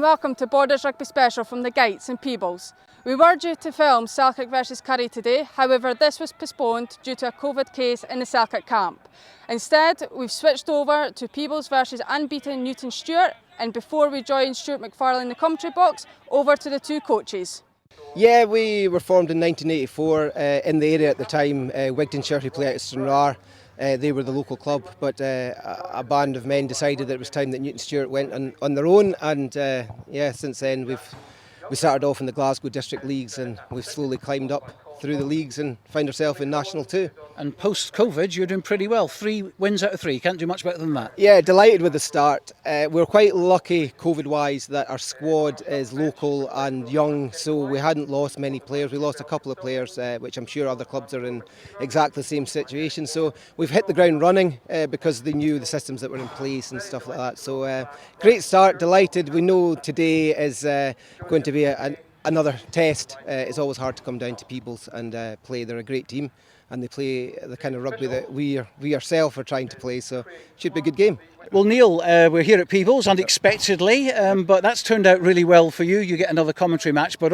welcome to Borders Rugby Special from the Gytes in Peebles. We were due to film Selkirk versus Curry today, however this was postponed due to a COVID case in the Selkirk camp. Instead, we've switched over to Peebles versus unbeaten Newton Stewart, and before we join Stuart McFarlane in the commentary box, over to the two coaches. Yeah, we were formed in 1984 in the area at the time. Wigtonshire, who play out at Stranraer. They were the local club, but a band of men decided that it was time that Newton Stewart went on their own, and since then we started off in the Glasgow District Leagues, and we've slowly climbed up through the leagues and find ourselves in National 2. And post-COVID, you're doing pretty well. 3 wins out of 3. Can't do much better than that. Yeah, delighted with the start. We're quite lucky, COVID-wise, that our squad is local and young, so we hadn't lost many players. We lost a couple of players, which I'm sure other clubs are in exactly the same situation. So we've hit the ground running because they knew the systems that were in place and stuff like that. So great start, delighted. We know today is going to be another test. It's always hard to come down to Peebles and play. They're a great team and they play the kind of rugby that we ourselves are trying to play, so it should be a good game. Well, Neil, we're here at Peebles unexpectedly, but that's turned out really well for you. You get another commentary match, but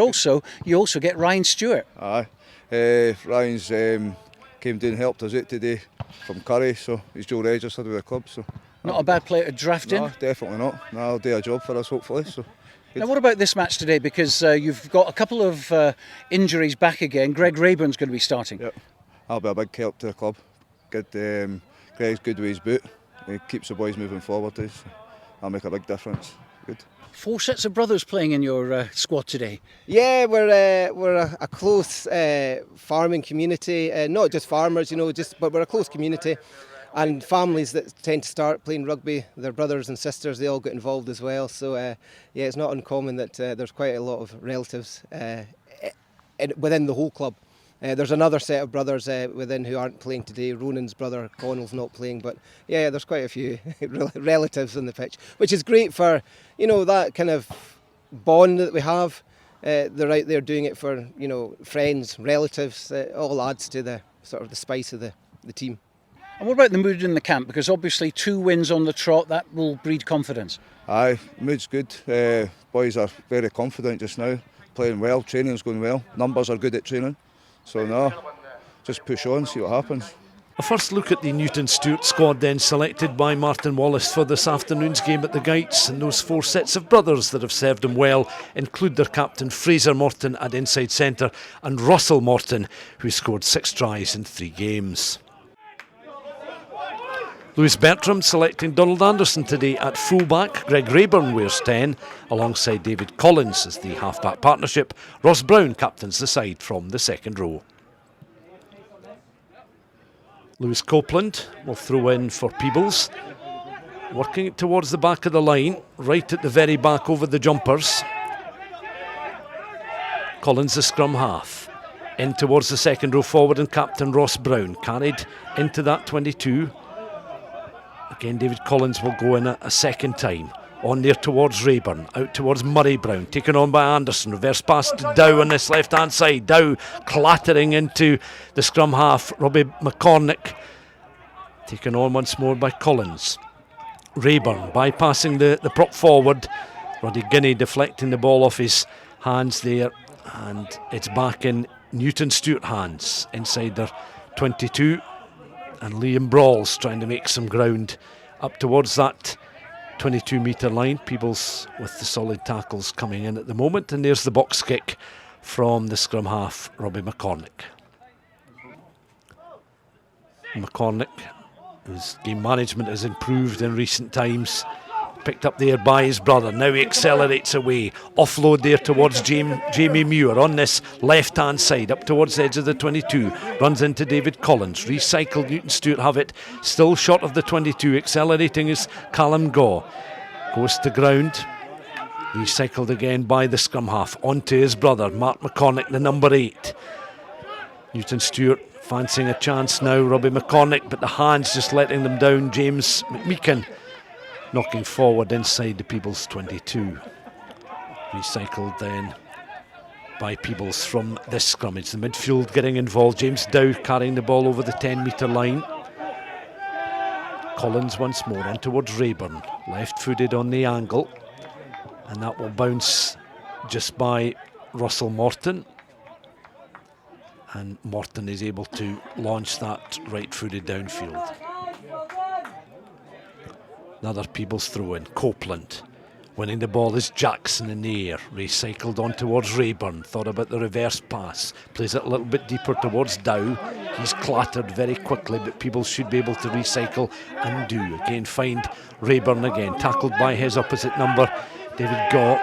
you also get Ryan Stewart. Aye, Ryan's came down and helped us out today from Curry, so he's dual registered with the club. So not a bad player to draft in? No, definitely not. No, he'll do a job for us hopefully. So. Now, what about this match today? Because you've got a couple of injuries back again. Greg Rayburn's going to be starting. Yep, that'll be a big help to the club. Greg's good with his boot. He keeps the boys moving forward. So that'll make a big difference. Good. 4 sets of brothers playing in your squad today. Yeah, we're a close farming community. Not just farmers, but we're a close community. And families that tend to start playing rugby, their brothers and sisters, they all get involved as well. So it's not uncommon that there's quite a lot of relatives within the whole club. There's another set of brothers within who aren't playing today. Ronan's brother Connell's not playing, but yeah, there's quite a few relatives on the pitch, which is great for that kind of bond that we have. They're out there doing it for friends, relatives. All adds to the sort of the spice of the team. And what about the mood in the camp? Because obviously 2 wins on the trot, that will breed confidence. Aye, mood's good. Boys are very confident just now, playing well, training's going well, numbers are good at training. So no, just push on, see what happens. A first look at the Newton Stewart squad then, selected by Martin Wallace for this afternoon's game at the Gytes, and those 4 sets of brothers that have served him well include their captain Fraser Morton at inside centre and Russell Morton, who scored 6 tries in 3 games. Lewis Bertram selecting Donald Anderson today at fullback. Greg Rayburn wears 10 alongside David Collins as the half-back partnership. Ross Brown captains the side from the second row. Lewis Copeland will throw in for Peebles. Working it towards the back of the line, right at the very back over the jumpers. Collins the scrum half. In towards the second row forward, and captain Ross Brown carried into that 22. Again, David Collins will go in a second time. On there towards Rayburn, out towards Murray Brown, taken on by Anderson. Reverse pass to Dow on this left-hand side. Dow clattering into the scrum half. Robbie McCormick taken on once more by Collins. Rayburn bypassing the prop forward. Roddy Guinea deflecting the ball off his hands there. And it's back in Newton Stewart hands inside their 22. And Liam Brawls trying to make some ground up towards that 22 metre line. Peebles with the solid tackles coming in at the moment. And there's the box kick from the scrum half, Robbie McCormick. McCormick, whose game management has improved in recent times, picked up there by his brother. Now he accelerates away. Offload there towards Jamie Muir on this left-hand side, up towards the edge of the 22. Runs into David Collins. Recycled, Newton Stewart have it. Still short of the 22. Accelerating is Callum Gaw. Goes to ground. Recycled again by the scrum half. Onto his brother, Mark McCormick, the number 8. Newton Stewart fancying a chance now. Robbie McCormick, but the hands just letting them down. James McMeekin knocking forward inside the Peebles 22. Recycled then by Peebles from this scrummage. The midfield getting involved. James Dow carrying the ball over the 10 metre line. Collins once more on towards Rayburn. Left footed on the angle. And that will bounce just by Russell Morton. And Morton is able to launch that right-footed downfield. Another Peebles throw in. Copeland winning the ball is Jackson in the air. Recycled on towards Rayburn. Thought about the reverse pass. Plays it a little bit deeper towards Dow. He's clattered very quickly, but Peebles should be able to recycle and do. Again, find Rayburn again. Tackled by his opposite number, David Gaw.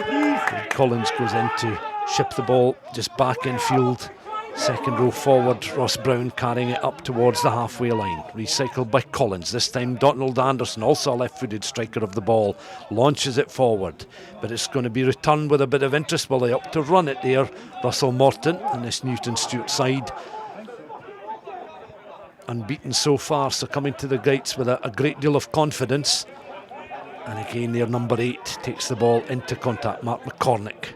David Collins goes in to ship the ball just back in field. Second row forward, Ross Brown carrying it up towards the halfway line. Recycled by Collins. This time Donald Anderson, also a left-footed striker of the ball, launches it forward. But it's going to be returned with a bit of interest. Well, they up to run it there. Russell Morton and this Newton Stewart side. Unbeaten so far, so coming to the Gytes with a great deal of confidence. And again, their number 8 takes the ball into contact, Mark McCormick.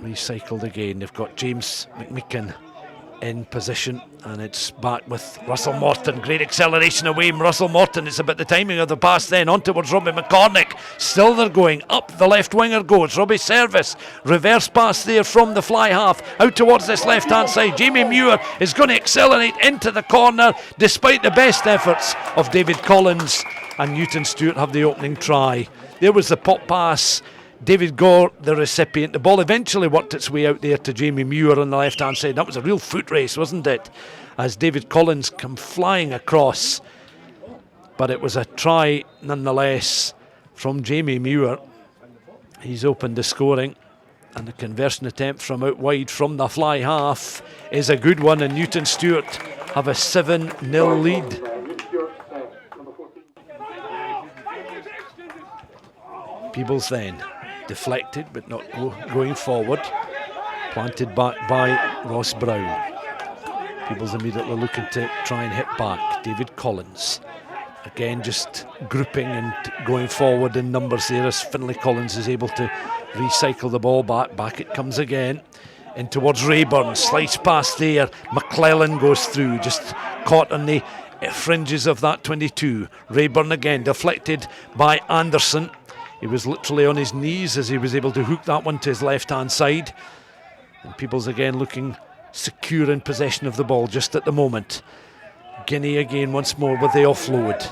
Recycled again. They've got James McMicken in position, and it's back with Russell Morton. Great acceleration away from Russell Morton. It's about the timing of the pass then on towards Robbie McCormick. Still they're going up. The left winger goes. Robbie's service. Reverse pass there from the fly half out towards this left hand side. Jamie Muir is going to accelerate into the corner despite the best efforts of David Collins, and Newton Stewart have the opening try. There was the pop pass. David Gore, the recipient. The ball eventually worked its way out there to Jamie Muir on the left-hand side. That was a real foot race, wasn't it? As David Collins come flying across. But it was a try nonetheless from Jamie Muir. He's opened the scoring. And the conversion attempt from out wide from the fly half is a good one. And Newton Stewart have a 7-0 lead. Peebles then. Deflected but not going forward. Planted back by Ross Brown. Peebles immediately looking to try and hit back. David Collins. Again just grouping and going forward in numbers there as Finlay Collins is able to recycle the ball back. Back it comes again. In towards Rayburn. Slice pass there. McClellan goes through. Just caught on the fringes of that 22. Rayburn again deflected by Anderson. He was literally on his knees as he was able to hook that one to his left-hand side. And Peebles again looking secure in possession of the ball just at the moment. Guinea again once more with the offload.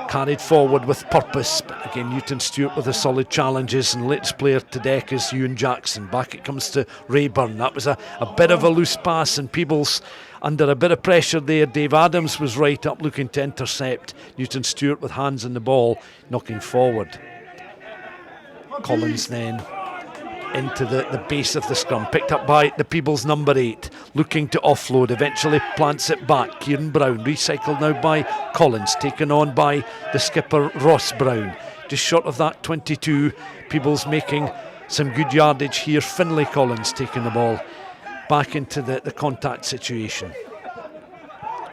Carried forward with purpose. But again, Newton Stewart with the solid challenges. And latest player to deck is Ewan Jackson. Back it comes to Rayburn. That was a bit of a loose pass, and Peebles under a bit of pressure there. Dave Adams was right up looking to intercept. Newton Stewart with hands on the ball, knocking forward. Collins then into the base of the scrum, picked up by the Peebles number 8, looking to offload, eventually plants it back. Kieran Brown, recycled now by Collins, taken on by the skipper Ross Brown. Just short of that 22, Peebles making some good yardage here. Finlay Collins taking the ball back into the contact situation.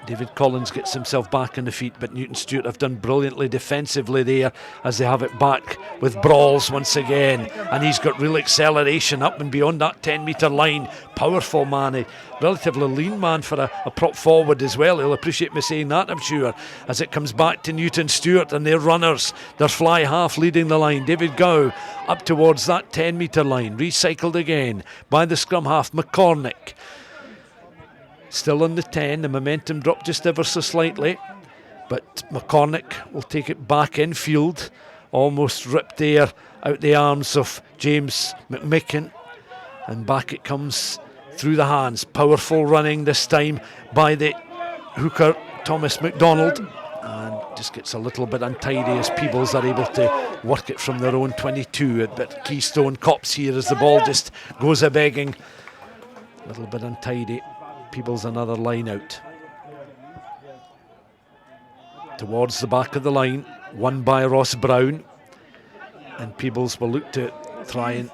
David Collins gets himself back on the feet, but Newton Stewart have done brilliantly defensively there as they have it back with Brawls once again. And he's got real acceleration up and beyond that 10-metre line. Powerful man, a relatively lean man for a prop forward as well. He'll appreciate me saying that, I'm sure. As it comes back to Newton Stewart and their runners, their fly half leading the line. David Gow up towards that 10-metre line. Recycled again by the scrum half, McCormick. Still on the 10, the momentum dropped just ever so slightly, but McCormick will take it back in field, almost ripped there out the arms of James McMicken, and back it comes through the hands. Powerful running this time by the hooker Thomas McDonald, and just gets a little bit untidy as Peebles are able to work it from their own 22. A bit Keystone Cops here as the ball just goes a-begging. A little bit untidy. Peebles another line out. Towards the back of the line, won by Ross Brown. And Peebles will look to try and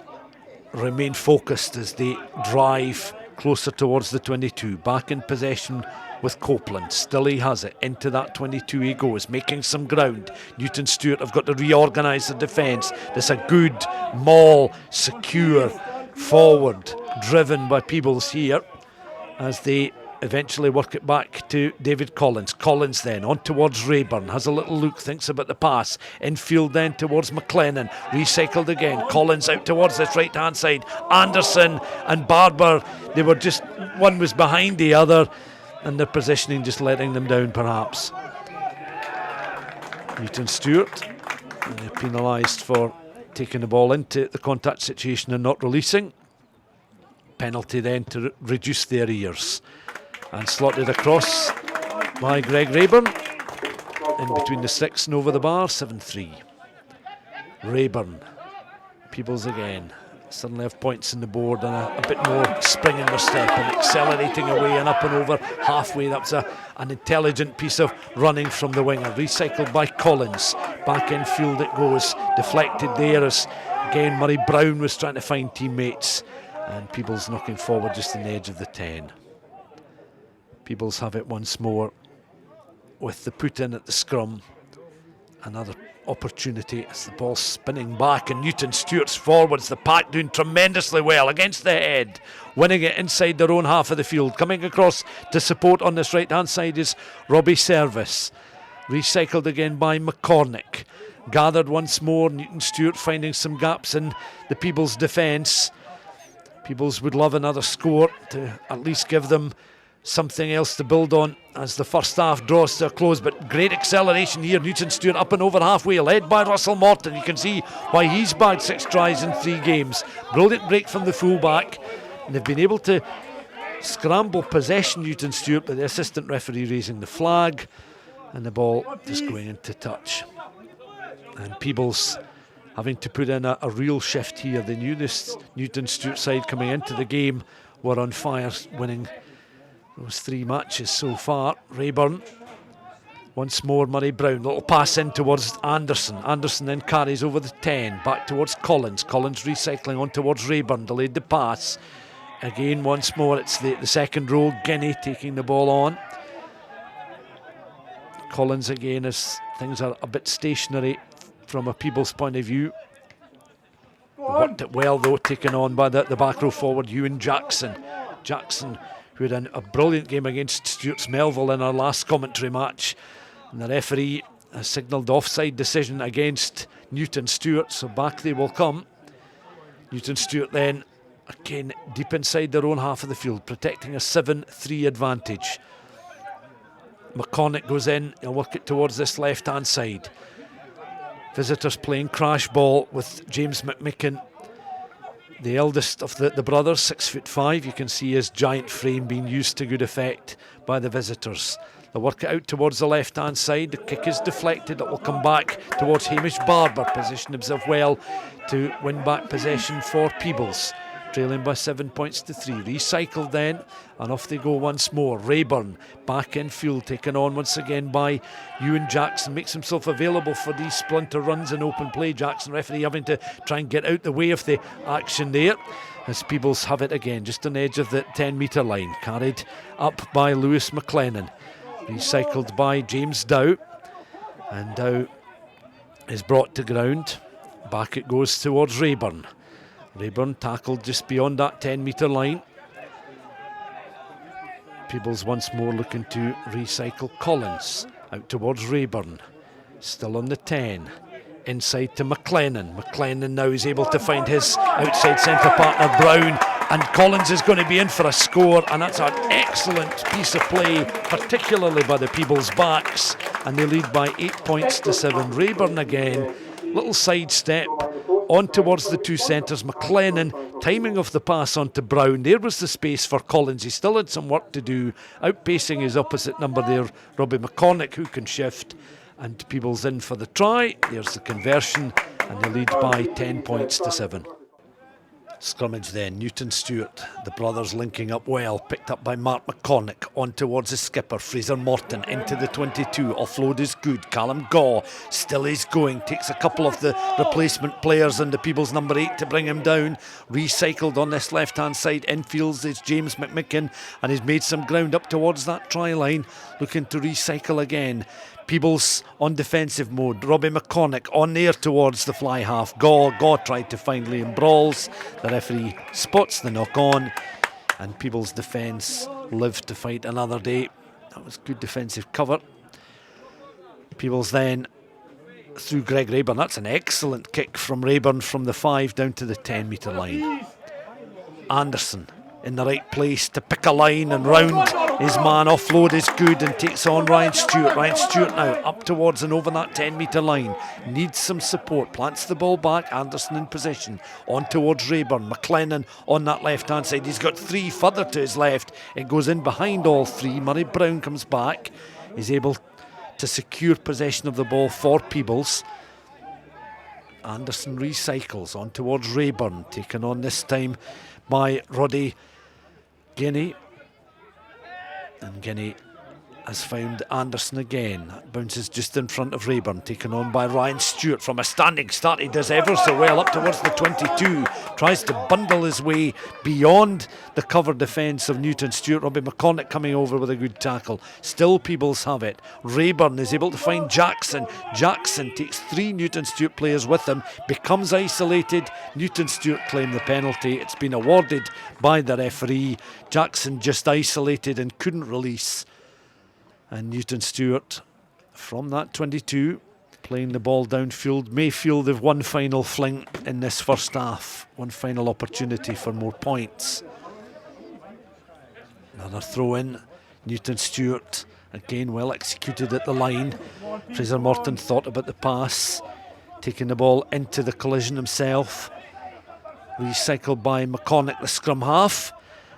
remain focused as they drive closer towards the 22. Back in possession with Copeland. Still he has it. Into that 22 he goes, making some ground. Newton Stewart have got to reorganise the defence. There's a good maul, secure, forward, driven by Peebles here, as they eventually work it back to David Collins. Collins then on towards Rayburn, has a little look, thinks about the pass. Infield then towards McLennan, recycled again. Collins out towards this right hand side. Anderson and Barber, they were just, one was behind the other, and their positioning just letting them down perhaps. Newton Stewart penalised for taking the ball into the contact situation and not releasing. Penalty then to reduce their ears. And slotted across by Greg Rayburn. In between the sticks and over the bar, 7-3. Rayburn. Peebles again. Suddenly have points in the board and a bit more spring in their step and accelerating away and up and over halfway. That's an intelligent piece of running from the winger. Recycled by Collins. Back in field it goes. Deflected there as again Murray Brown was trying to find teammates. And Peebles knocking forward just on the edge of the 10. Peebles have it once more with the put in at the scrum. Another opportunity as the ball's spinning back and Newton Stewart's forwards, the pack doing tremendously well against the head, winning it inside their own half of the field. Coming across to support on this right hand side is Robbie Service. Recycled again by McCormick. Gathered once more, Newton Stewart finding some gaps in the Peebles defence. Peebles would love another score to at least give them something else to build on as the first half draws to a close, but great acceleration here. Newton Stewart up and over halfway, led by Russell Morton. You can see why he's bagged 6 tries in 3 games. Brilliant break from the fullback, and they've been able to scramble possession, Newton Stewart, but the assistant referee raising the flag and the ball just going into touch. And Peebles having to put in a real shift here. They knew this Newton Stewart side coming into the game were on fire, winning those 3 matches so far. Rayburn, once more Murray Brown, little pass in towards Anderson. Anderson then carries over the 10, back towards Collins. Collins recycling on towards Rayburn, delayed the pass. Again, once more, it's the second row, Guinea taking the ball on. Collins again, as things are a bit stationary from a Peebles point of view. Worked it well though, taken on by the back row forward, Ewan Jackson. Jackson, who had a brilliant game against Stuart's Melville in our last commentary match. And the referee has signalled offside decision against Newton Stewart, so back they will come. Newton Stewart then, again, deep inside their own half of the field, protecting a 7-3 advantage. McCormick goes in, he'll work it towards this left-hand side. Visitors playing crash ball with James McMicken, the eldest of the brothers, 6'5". You can see his giant frame being used to good effect by the visitors. They'll work it out towards the left-hand side. The kick is deflected. It will come back towards Hamish Barber. Position himself well to win back possession for Peebles. Trailing by 7 points to 3. Recycled then, and off they go once more. Rayburn back in field, taken on once again by Ewan Jackson. Makes himself available for these splinter runs in open play. Jackson, referee, having to try and get out the way of the action there. As Peebles have it again, just on the edge of the 10-metre line. Carried up by Lewis McLennan. Recycled by James Dow. And Dow is brought to ground. Back it goes towards Rayburn. Rayburn tackled just beyond that 10-metre line. Peebles once more looking to recycle Collins out towards Rayburn. Still on the 10. Inside to McLennan. McLennan now is able to find his outside centre partner Brown, and Collins is going to be in for a score, and that's an excellent piece of play, particularly by the Peebles backs, and they lead by 8 points to 7. Rayburn again, little side step on towards the 2 centres. McLennan, timing of the pass onto Brown. There was the space for Collins. He still had some work to do, outpacing his opposite number there, Robbie McCormick, who can shift. And Peebles in for the try. There's the conversion, and they lead by 10 points to 7. Scrummage then, Newton Stewart, the brothers linking up well, picked up by Mark McCormick, on towards the skipper, Fraser Morton, into the 22, offload is good, Callum Gaw still is going, takes a couple of the replacement players and the Peebles number 8 to bring him down. Recycled on this left hand side, infields is James McMicken, and he's made some ground up towards that try line, looking to recycle again. Peebles on defensive mode. Robbie McCormick on there towards the fly half. Gaw tried to find Liam Brawls. The referee spots the knock on. And Peebles' defence lived to fight another day. That was good defensive cover. Peebles then through Greg Rayburn. That's an excellent kick from Rayburn from the 5 down to the 10-metre line. Anderson in the right place to pick a line and round his man. Offload is good and takes on Ryan Stewart. Ryan Stewart now up towards and over that 10-metre line. Needs some support. Plants the ball back. Anderson in possession. On towards Rayburn. McLennan on that left-hand side. He's got 3 further to his left. It goes in behind all 3. Murray Brown comes back. He's able to secure possession of the ball for Peebles. Anderson recycles on towards Rayburn. Taken on this time by Roddy Guinea, and Guinea has found Anderson again. That bounces just in front of Rayburn, taken on by Ryan Stewart from a standing start. He does ever so well up towards the 22, tries to bundle his way beyond the cover defence of Newton Stewart. Robbie McCormick coming over with a good tackle. Still Peebles have it. Rayburn is able to find Jackson. Jackson takes 3 Newton Stewart players with him, becomes isolated. Newton Stewart claim the penalty. It's been awarded by the referee. Jackson just isolated and couldn't release. And Newton Stewart from that 22 playing the ball downfield. Mayfield have one final fling in this first half, one final opportunity for more points. Another throw in. Newton Stewart again well executed at the line. Fraser Morton thought about the pass, taking the ball into the collision himself. Recycled by McCormick, the scrum half.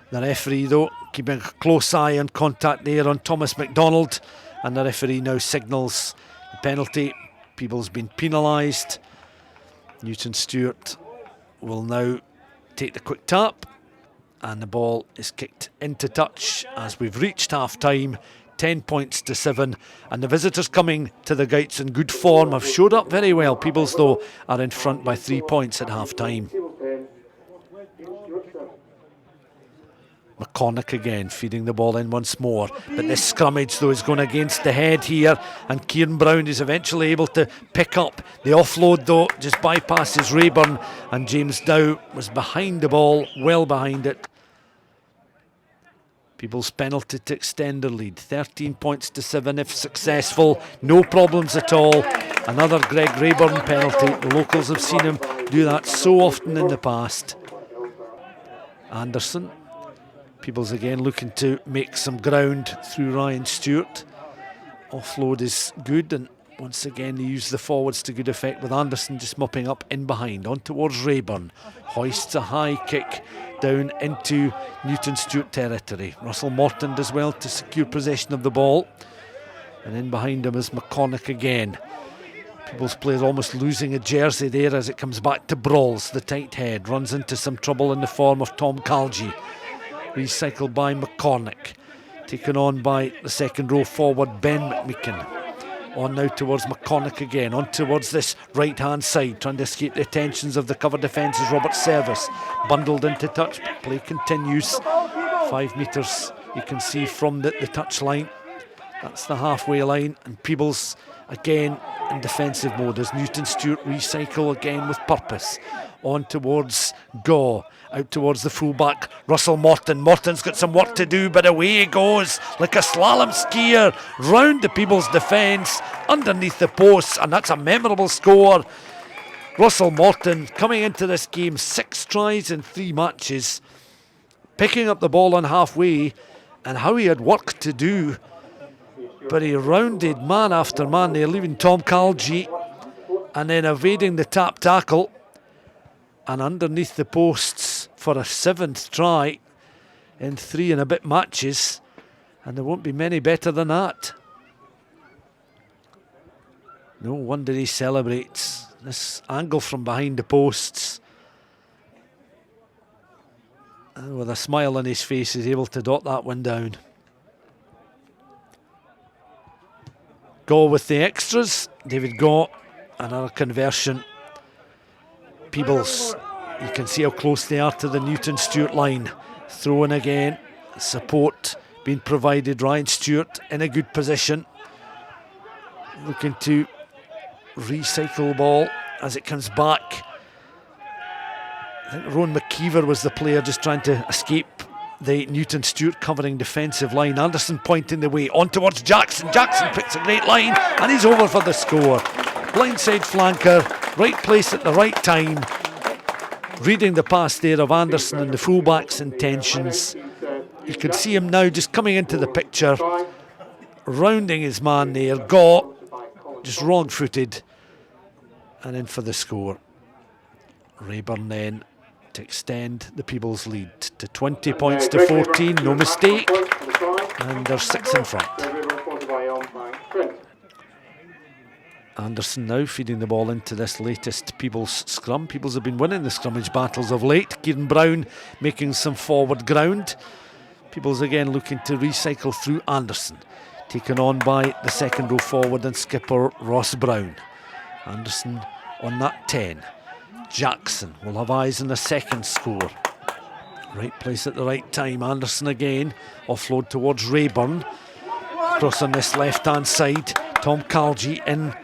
The referee though keeping a close eye on contact there on Thomas McDonald, and the referee now signals the penalty. Peebles been penalised. Newton Stewart will now take the quick tap, and the ball is kicked into touch as we've reached half time. 10 points to 7, and the visitors coming to the Gytes in good form have showed up very well. Peebles though are in front by 3 points at half time. McCormick again feeding the ball in once more, but this scrummage though is going against the head here, and Kieran Brown is eventually able to pick up the offload though, just bypasses Rayburn, and James Dow was behind the ball, well behind it. Peebles penalty to extend their lead. 13 points to 7 if successful, no problems at all. Another Greg Rayburn penalty. The locals have seen him do that so often in the past. Anderson. Peebles again looking to make some ground through Ryan Stewart. Offload is good, and once again they use the forwards to good effect, with Anderson just mopping up in behind. On towards Rayburn. Hoists a high kick down into Newton Stewart territory. Russell Morton does well to secure possession of the ball. And in behind him is McCormick again. Peebles player almost losing a jersey there as it comes back to Brawls. The tight head runs into some trouble in the form of Tom Calgie. Recycled by McCormick, taken on by the second row forward Ben McMeekin. On now towards McCormick again, on towards this right hand side, trying to escape the attentions of the cover defence is Robert Service. Bundled into touch, but play continues. 5 metres you can see from the touch line. That's the halfway line, and Peebles again in defensive mode as Newton Stewart recycle again with purpose. On towards Gaw, out towards the fullback Russell Morton. Morton's got some work to do, but away he goes like a slalom skier round the Peebles defence underneath the posts, and that's a memorable score. Russell Morton coming into this game 6 tries in 3 matches, picking up the ball on halfway, and how he had work to do, but he rounded man after man there, leaving Tom Calgie and then evading the tap tackle and underneath the posts for a 7th try in 3 and a bit matches, and there won't be many better than that. No wonder he celebrates. This angle from behind the posts, and with a smile on his face he's able to dot that one down. Gaw with the extras. David Gaw, another conversion. Peebles, you can see how close they are to the Newton Stewart line. Throw in again, support being provided. Ryan Stewart in a good position, looking to recycle the ball as it comes back. I think Rowan McKeever was the player just trying to escape the Newton Stewart covering defensive line. Anderson pointing the way on towards Jackson. Jackson picks a great line and he's over for the score. Blindside flanker, right place at the right time. Reading the pass there of Anderson and the fullback's intentions. You can see him now just coming into the picture, rounding his man there. Gaw just wrong-footed and in for the score. Rayburn then to extend the Peebles lead to 20 points to 14, no mistake, and they're 6 in front. Anderson now feeding the ball into this latest Peebles scrum. Peebles have been winning the scrummage battles of late. Kieran Brown making some forward ground. Peebles again looking to recycle through Anderson. Taken on by the second row forward and skipper Ross Brown. Anderson on that 10. Jackson will have eyes on the second score. Right place at the right time. Anderson again. Offload towards Rayburn. Cross on this left-hand side. Tom Calgie in.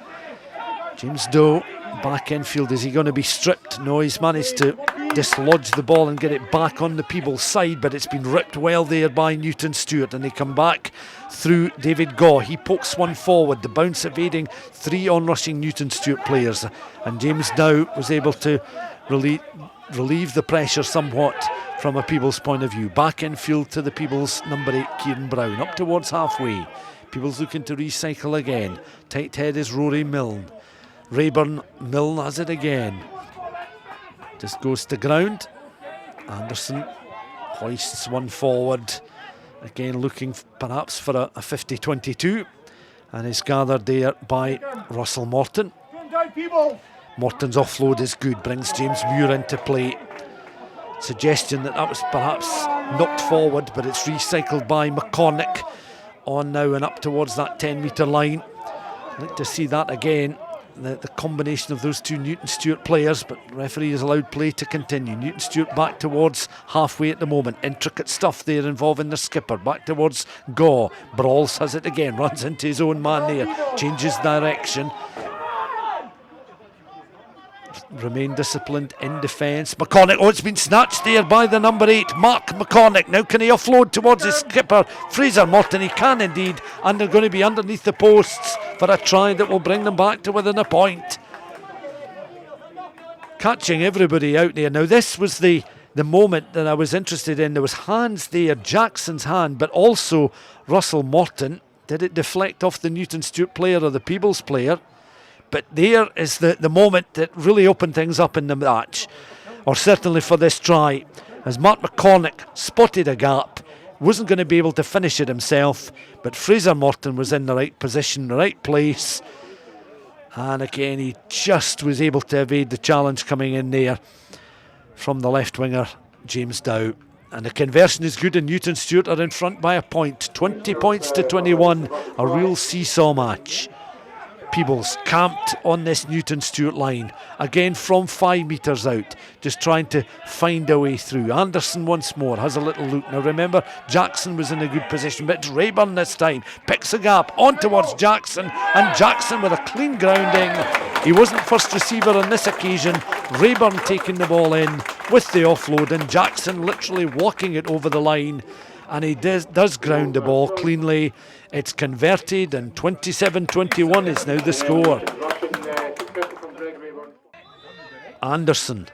James Doe back infield. Is he going to be stripped? No, he's managed to dislodge the ball and get it back on the Peebles side, but it's been ripped well there by Newton Stewart, and they come back through David Gaw. He pokes one forward, the bounce evading 3 on-rushing Newton Stewart players, and James Dow was able to relieve the pressure somewhat from a Peebles point of view. Back infield to the Peebles number 8, Kieran Brown, up towards halfway. Peebles looking to recycle again. Tight head is Rory Milne. Rayburn, Milne has it again. Just goes to ground. Anderson hoists one forward. Again looking perhaps for a 50-22. And is gathered there by Russell Morton. Morton's offload is good. Brings James Muir into play. Suggestion that was perhaps knocked forward, but it's recycled by McCormick. On now and up towards that 10-metre line. I'd like to see that again. The combination of those two Newton Stewart players, but the referee has allowed play to continue. Newton Stewart back towards halfway at the moment. Intricate stuff there involving the skipper. Back towards Gaw. Brawls has it again, runs into his own man there, changes direction. Remain disciplined in defence. McCormick, it's been snatched there by the number 8, Mark McCormick. Now can he offload towards his skipper, Fraser Morton? He can indeed, and they're going to be underneath the posts for a try that will bring them back to within a point. Catching everybody out there. Now this was the moment that I was interested in. There was hands there, Jackson's hand, but also Russell Morton. Did it deflect off the Newton Stewart player or the Peebles player? But there is the moment that really opened things up in the match, or certainly for this try, as Mark McCormick spotted a gap, wasn't going to be able to finish it himself, but Fraser Morton was in the right position, the right place, and again he just was able to evade the challenge coming in there from the left winger, James Dow. And the conversion is good, and Newton Stewart are in front by a point, 20 points to 21, a real seesaw match. Peebles camped on this Newton Stewart line, again from 5 metres out, just trying to find a way through. Anderson once more has a little look. Now remember, Jackson was in a good position, but it's Rayburn this time, picks a gap on towards Jackson, and Jackson with a clean grounding. He wasn't first receiver on this occasion. Rayburn taking the ball in with the offload, and Jackson literally walking it over the line, and he does ground the ball cleanly. It's converted, and 27-21 is now the score. Anderson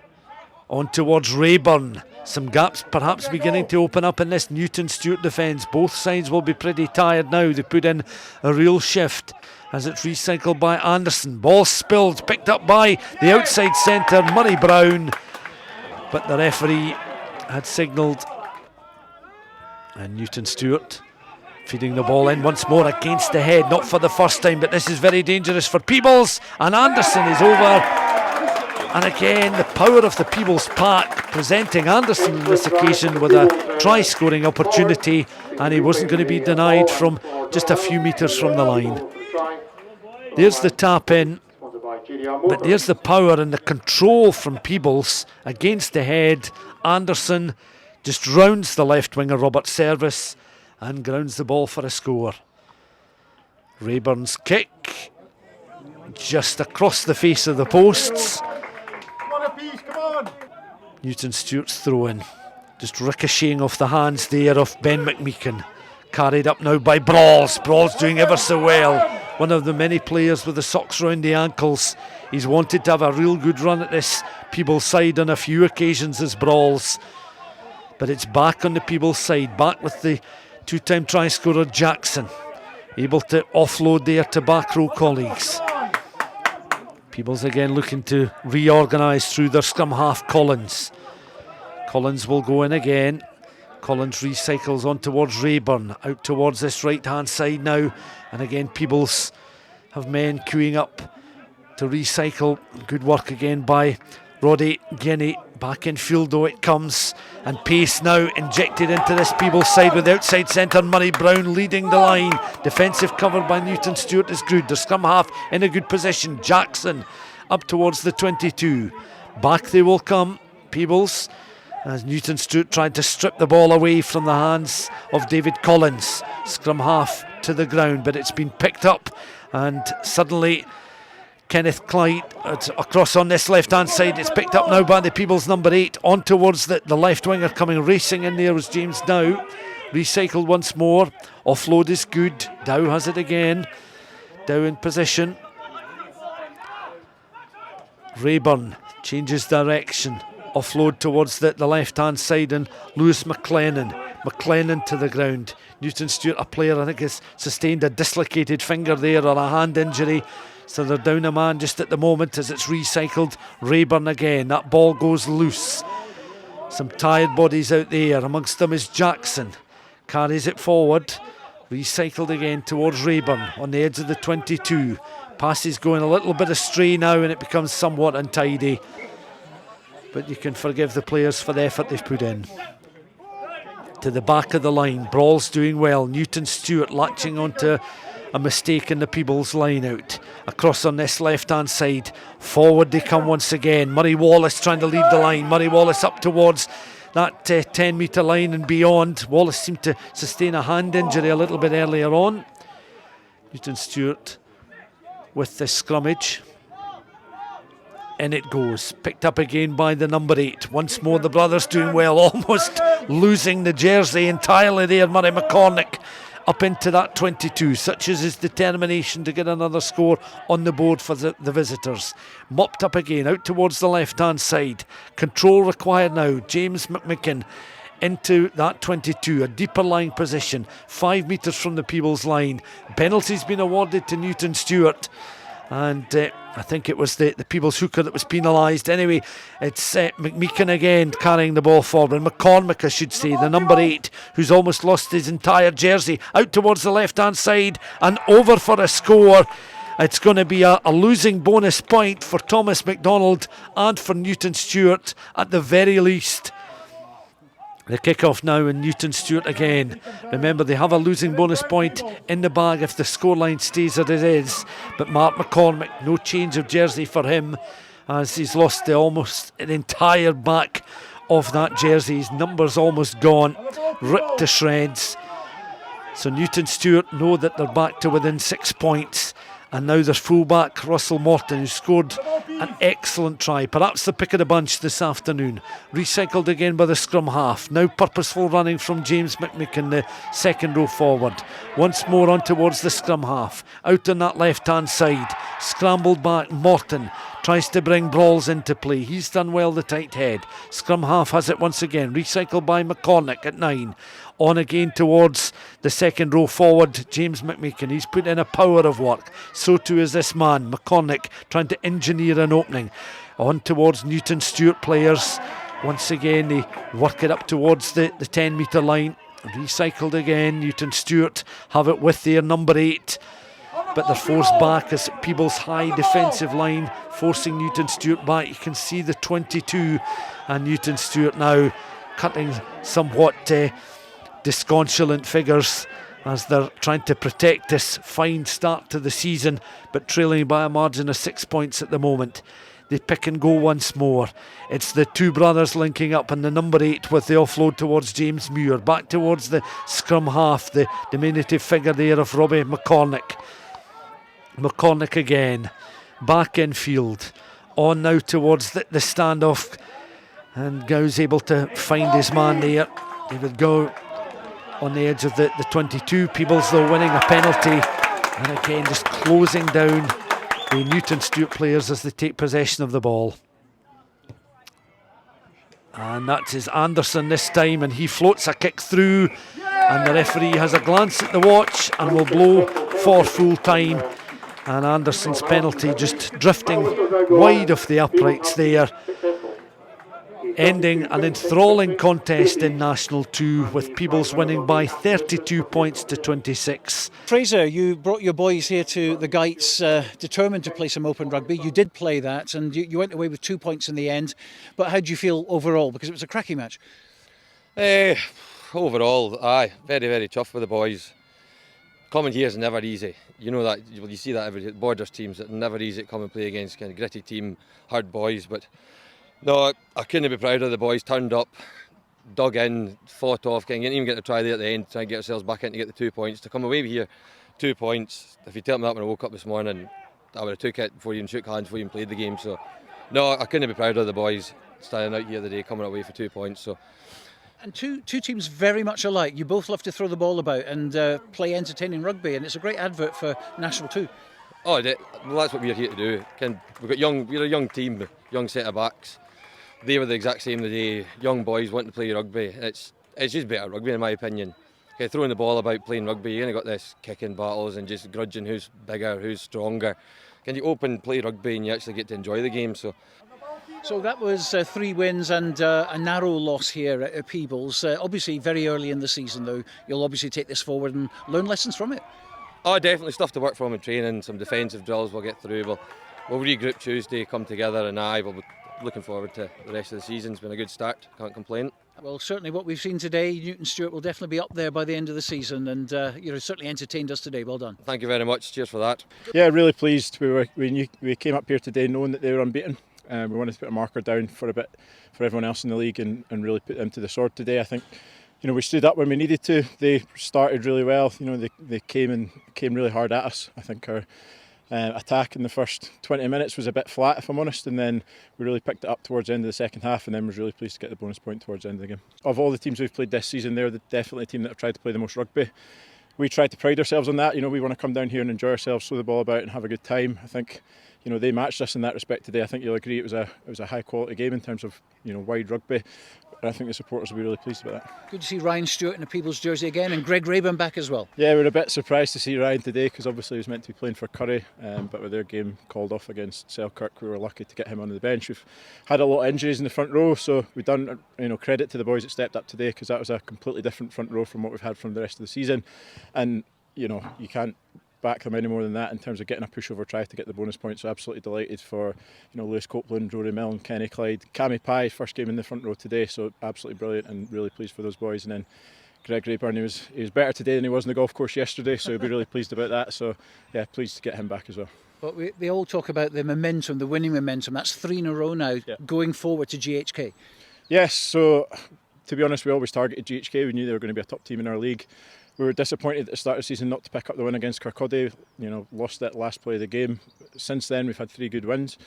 on towards Rayburn. Some gaps perhaps beginning to open up in this Newton Stewart defence. Both sides will be pretty tired now. They put in a real shift as it's recycled by Anderson. Ball spilled, picked up by the outside centre, Murray Brown. But the referee had signalled, and Newton Stewart feeding the ball in once more against the head, not for the first time, but this is very dangerous for Peebles, and Anderson is over. And again, the power of the Peebles pack presenting Anderson on this occasion with a try-scoring opportunity, and he wasn't going to be denied from just a few metres from the line. There's the tap in, but there's the power and the control from Peebles against the head. Anderson just rounds the left winger Robert Service and grounds the ball for a score. Rayburn's kick just across the face of the posts. Newton Stewart's throw in. Just ricocheting off the hands there of Ben McMeekin. Carried up now by Brawls. Brawls doing ever so well. One of the many players with the socks round the ankles. He's wanted to have a real good run at this Peebles side on a few occasions as Brawls. But it's back on the Peebles side. Back with the two-time try scorer Jackson. Able to offload there to back row colleagues. Peebles again looking to reorganise through their scrum half Collins. Collins will go in again. Collins recycles on towards Rayburn, out towards this right hand side now, and again Peebles have men queuing up to recycle. Good work again by Roddy Guinea. Back in field though it comes, and pace now injected into this Peebles side with outside centre Murray Brown leading the line. Defensive cover by Newton Stewart is good. The scrum half in a good position. Jackson up towards the 22. Back they will come, Peebles, as Newton Stewart tried to strip the ball away from the hands of David Collins. Scrum half to the ground, but it's been picked up, and suddenly Kenneth Clyde across on this left hand side. It's picked up now by the Peebles number 8 on towards the left winger. Coming racing in there was James Dow. Recycled once more. Offload is good. Dow has it again. Dow in position. Rayburn changes direction. Offload towards the left hand side, and Lewis McLennan to the ground. Newton Stewart, a player I think has sustained a dislocated finger there or a hand injury, so they're down a man just at the moment as it's recycled. Rayburn again, that ball goes loose. Some tired bodies out there, amongst them is Jackson. Carries it forward, recycled again towards Rayburn on the edge of the 22. Pass is going a little bit astray now and it becomes somewhat untidy, but you can forgive the players for the effort they've put in. To the back of the line, Brawls doing well. Newton Stewart latching onto a mistake in the Peebles line out. Across on this left hand side, forward they come once again. Murray Wallace trying to lead the line. Murray Wallace up towards that 10 metre line and beyond. Wallace seemed to sustain a hand injury a little bit earlier on. Newton Stewart with the scrummage. In it goes, picked up again by the number 8. Once more the brothers doing well, almost losing the jersey entirely there. Murray McCormick up into that 22. Such is his determination to get another score on the board for the visitors. Mopped up again, out towards the left hand side. Control required now. James McMicken into that 22, a deeper lying position, 5 metres from the Peebles line. Penalty's been awarded to Newton Stewart, and I think it was the Peebles hooker that was penalised. Anyway, it's McMeekin again carrying the ball forward. McCormick, I should say, the number 8, who's almost lost his entire jersey, out towards the left-hand side and over for a score. It's going to be a losing bonus point for Thomas McDonald and for Newton Stewart at the very least. The kick-off now, and Newton Stewart again. Remember, they have a losing bonus point in the bag if the scoreline stays as it is. But Mark McCormick, no change of jersey for him, as he's lost almost an entire back of that jersey. His number's almost gone, ripped to shreds. So Newton Stewart know that they're back to within 6 points. And now there's fullback Russell Morton, who scored an excellent try, perhaps the pick of the bunch this afternoon. Recycled again by the scrum half. Now purposeful running from James McMicken, the second row forward. Once more on towards the scrum half. Out on that left-hand side. Scrambled back, Morton tries to bring Brawls into play. He's done well, the tight head. Scrum half has it once again. Recycled by McCormick at 9. On again towards the second row forward, James McMeekin. He's put in a power of work. So too is this man, McCormick, trying to engineer an opening. On towards Newton Stewart players. Once again, they work it up towards the 10 metre line. Recycled again. Newton Stewart have it with their number 8. But they're forced back as Peebles' high defensive line forcing Newton Stewart back. You can see the 22, and Newton Stewart now cutting somewhat disconsolate figures as they're trying to protect this fine start to the season, but trailing by a margin of 6 points at the moment. They pick and go once more. It's the two brothers linking up, and the number 8 with the offload towards James Muir. Back towards the scrum half, the diminutive figure there of Robbie McCormick. McCormick again, back in field. On now towards the standoff. And Gow's able to find his man there. David Gow on the edge of the 22. Peebles though winning a penalty. And again just closing down the Newton Stewart players as they take possession of the ball. And that is Anderson this time, and he floats a kick through, and the referee has a glance at the watch and will blow for full time. And Anderson's penalty just drifting wide of the uprights there, ending an enthralling contest in National 2 with Peebles winning by 32 points to 26. Fraser, you brought your boys here to the Gytes determined to play some open rugby. You did play that and you went away with 2 points in the end. But how do you feel overall? Because it was a cracking match. Overall, aye, very, very tough for the boys. Coming here is never easy. You know that, you see that every Borders teams, it's never easy to come and play against kind of gritty team, hard boys. But no, I couldn't be prouder of the boys. Turned up, dug in, fought off, didn't even get to try there at the end, try and get ourselves back in to get the 2 points. To come away here, 2 points. If you tell me that when I woke up this morning, I would have took it before you even shook hands, before you even played the game. So no, I couldn't be prouder of the boys standing out here today, coming away for 2 points. So. And two teams very much alike. You both love to throw the ball about and play entertaining rugby, and it's a great advert for National 2. Oh, well, that's what we're here to do. We're a young team, young set of backs. They were the exact same today. Young boys wanting to play rugby. It's just better rugby in my opinion. Throwing the ball about, playing rugby, you only got this kicking battles and just grudging who's bigger, who's stronger. You open play rugby and you actually get to enjoy the game. So that was 3 wins and a narrow loss here at Peebles. Obviously very early in the season though. You'll obviously take this forward and learn lessons from it. Oh, definitely stuff to work from in training, some defensive drills we'll get through. We'll regroup Tuesday, come together, and we'll be looking forward to the rest of the season. It's been a good start, can't complain. Well, certainly what we've seen today, Newton Stewart will definitely be up there by the end of the season, and certainly entertained us today. Well done. Thank you very much. Cheers for that. Yeah, really pleased. We came up here today knowing that they were unbeaten. We wanted to put a marker down for a bit for everyone else in the league and really put them to the sword today. I think we stood up when we needed to. They started really well. They came really hard at us. I think our attack in the first 20 minutes was a bit flat, if I'm honest, and then we really picked it up towards the end of the second half, and then was really pleased to get the bonus point towards the end of the game. Of all the teams we've played this season, they're definitely a team that have tried to play the most rugby. We try to pride ourselves on that. We want to come down here and enjoy ourselves, throw the ball about and have a good time. I think they matched us in that respect today. I think you'll agree it was a high quality game in terms of wide rugby. And I think the supporters will be really pleased about that. Good to see Ryan Stewart in the Peebles jersey again, and Greg Rayburn back as well. Yeah, we're a bit surprised to see Ryan today because obviously he was meant to be playing for Curry, but with their game called off against Selkirk, we were lucky to get him on the bench. We've had a lot of injuries in the front row, so we've done credit to the boys that stepped up today, because that was a completely different front row from what we've had from the rest of the season, and you can't back them any more than that in terms of getting a pushover try to get the bonus points. So absolutely delighted for Lewis Copeland, Rory Milne, Kenny Clyde, Cammy Pye, first game in the front row today, so absolutely brilliant and really pleased for those boys. And then Greg Rayburn, he was better today than he was on the golf course yesterday, so he'll be really pleased about that. So yeah, pleased to get him back as well. But they all talk about the momentum, the winning momentum. That's 3 in a row now, going forward to GHK. Yes, so to be honest, we always targeted GHK. We knew they were going to be a top team in our league. We were disappointed at the start of the season not to pick up the win against Kirkcaldy. Lost that last play of the game. Since then, we've had 3 good wins.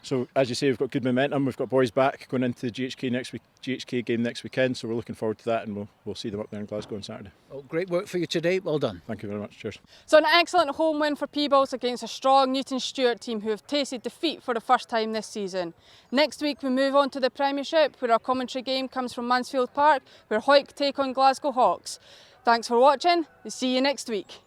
So as you say, we've got good momentum. We've got boys back going into the GHK game next weekend. So we're looking forward to that, and we'll see them up there in Glasgow on Saturday. Well, great work for you today. Well done. Thank you very much. Cheers. So an excellent home win for Peebles against a strong Newton Stewart team who have tasted defeat for the first time this season. Next week we move on to the Premiership, where our commentary game comes from Mansfield Park, where Hawick take on Glasgow Hawks. Thanks for watching. We'll see you next week.